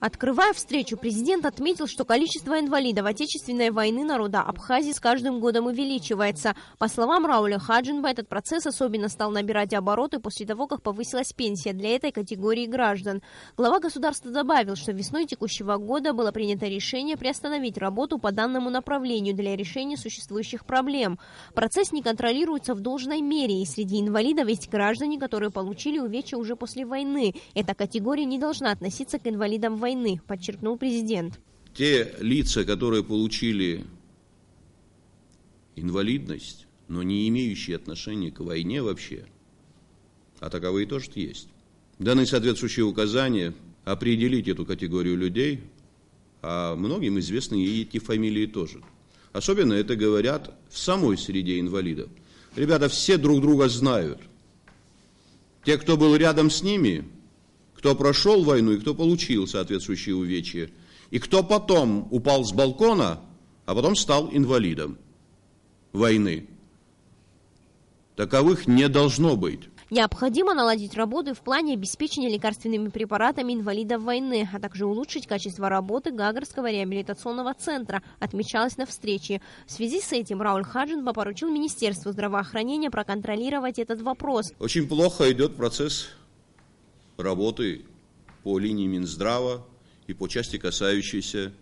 Открывая встречу, президент отметил, что количество инвалидов Отечественной войны народа Абхазии с каждым годом увеличивается. По словам Рауля Хаджинба, этот процесс особенно стал набирать обороты после того, как повысилась пенсия для этой категории граждан. Глава государства добавил, что весной текущего года было принято решение приостановить работу по данному направлению для решения существующих проблем. Процесс не контролируется в должной мере, и среди инвалидов есть граждане, которые получили увечья уже после войны. Эта категория не должна относиться к инвалидам войны, подчеркнул президент. Те лица, которые получили инвалидность, но не имеющие отношения к войне вообще, а таковые тоже есть, даны соответствующие указания определить эту категорию людей, а многим известны и эти фамилии тоже. Особенно это говорят в самой среде инвалидов. Ребята все друг друга знают. Те, кто был рядом с ними, кто прошел войну и кто получил соответствующие увечья, и кто потом упал с балкона, а потом стал инвалидом войны. Таковых не должно быть. Необходимо наладить работы в плане обеспечения лекарственными препаратами инвалидов войны, а также улучшить качество работы Гагарского реабилитационного центра, отмечалось на встрече. В связи с этим Рауль Хаджинба поручил Министерству здравоохранения проконтролировать этот вопрос. Очень плохо идет процесс работы по линии Минздрава и по части, касающейся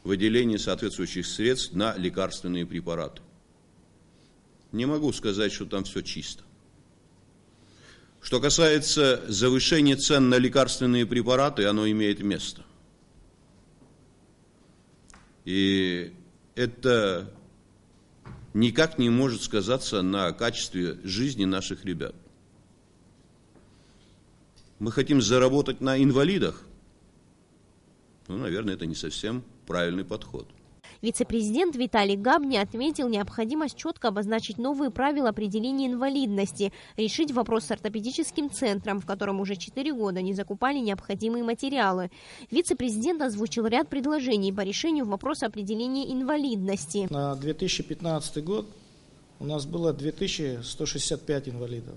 выделения соответствующих средств на лекарственные препараты. Не могу сказать, что там все чисто. Что касается завышения цен на лекарственные препараты, оно имеет место. И это никак не может сказаться на качестве жизни наших ребят. Мы хотим заработать на инвалидах? Ну, наверное, это не совсем правильный подход. Вице-президент Виталий Габни отметил необходимость четко обозначить новые правила определения инвалидности, решить вопрос с ортопедическим центром, в котором уже 4 года не закупали необходимые материалы. Вице-президент озвучил ряд предложений по решению вопроса определения инвалидности. На 2015 год у нас было 2165 инвалидов,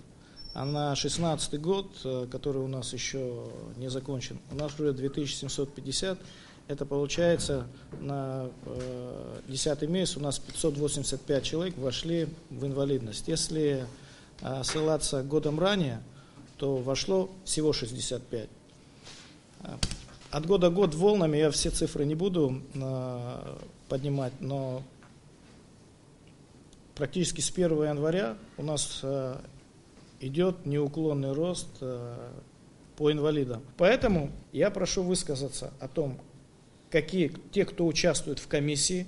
а на 2016 год, который у нас еще не закончен, у нас уже 2750. Это получается, на 10 месяц у нас 585 человек вошли в инвалидность. Если ссылаться годом ранее, то вошло всего 65. От года в год волнами, я все цифры не буду поднимать, но практически с 1 января у нас идет неуклонный рост по инвалидам. Поэтому я прошу высказаться о том, те, кто участвует в комиссии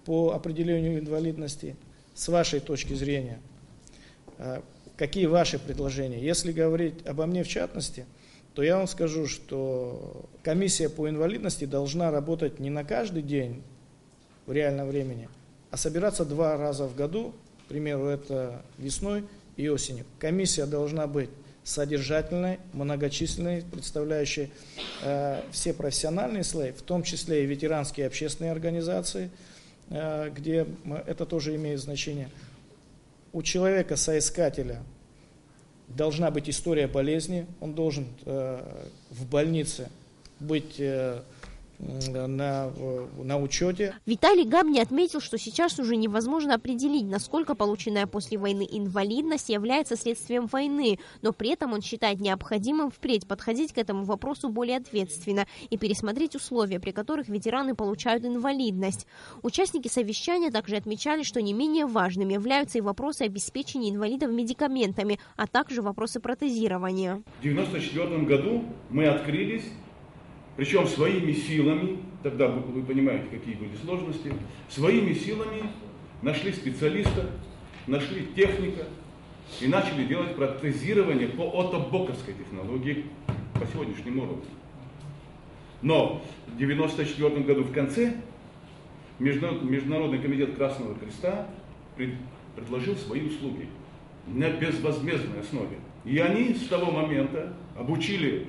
по определению инвалидности, с вашей точки зрения, какие ваши предложения. Если говорить обо мне в частности, то я вам скажу, что комиссия по инвалидности должна работать не на каждый день в реальном времени, а собираться 2 раза в году, к примеру, это весной и осенью. Комиссия должна быть содержательной, многочисленной, представляющей все профессиональные слои, в том числе и ветеранские общественные организации, где это тоже имеет значение. У человека, соискателя, должна быть история болезни, он должен в больнице быть на учете. Виталий Габни отметил, что сейчас уже невозможно определить, насколько полученная после войны инвалидность является следствием войны, но при этом он считает необходимым впредь подходить к этому вопросу более ответственно и пересмотреть условия, при которых ветераны получают инвалидность. Участники совещания также отмечали, что не менее важными являются и вопросы обеспечения инвалидов медикаментами, а также вопросы протезирования. В 1994 году мы открылись, причем своими силами, тогда вы понимаете, какие были сложности, своими силами нашли специалиста, нашли техника и начали делать протезирование по отто-боковской технологии по сегодняшнему уровню. Но в 1994 году в конце Международный комитет Красного Креста предложил свои услуги на безвозмездной основе. И они с того момента обучили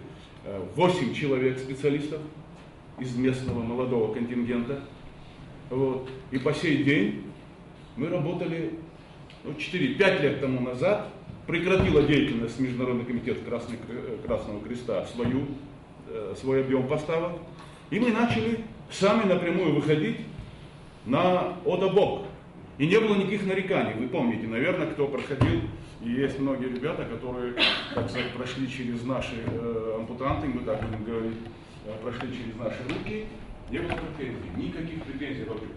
8 человек специалистов из местного молодого контингента. Вот. И по сей день мы работали 4-5 лет тому назад, прекратила деятельность Международный комитет Красного Креста свой объем поставок. И мы начали сами напрямую выходить на Одобок. И не было никаких нареканий. Вы помните, наверное, кто проходил, и есть многие ребята, которые, так сказать, прошли через наши ампутанты, мы так будем говорить, прошли через наши руки, не было претензий, никаких претензий вообще.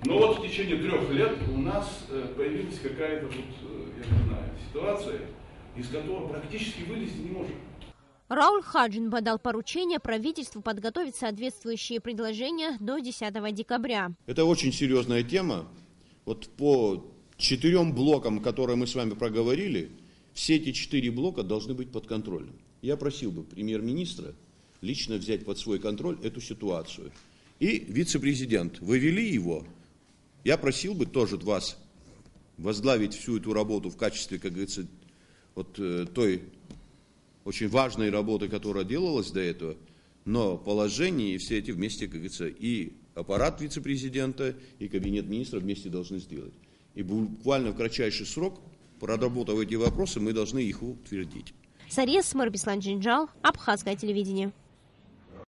Но вот в течение 3 лет у нас появилась какая-то, я не знаю, ситуация, из которой практически вылезти не можем. Рауль Хаджинба дал поручение правительству подготовить соответствующие предложения до 10 декабря. Это очень серьезная тема. Вот по 4 блокам, которые мы с вами проговорили, все эти 4 блока должны быть под контролем. Я просил бы премьер-министра лично взять под свой контроль эту ситуацию. И вице-президент, вы вели его, я просил бы тоже вас возглавить всю эту работу в качестве, как говорится, вот той очень важной работы, которая делалась до этого, но положение и все эти вместе, как говорится, и аппарат вице-президента, и кабинет министров вместе должны сделать. И буквально в кратчайший срок, проработав эти вопросы, мы должны их утвердить. Сария Смырбислан Джинджал, Абхазское телевидение.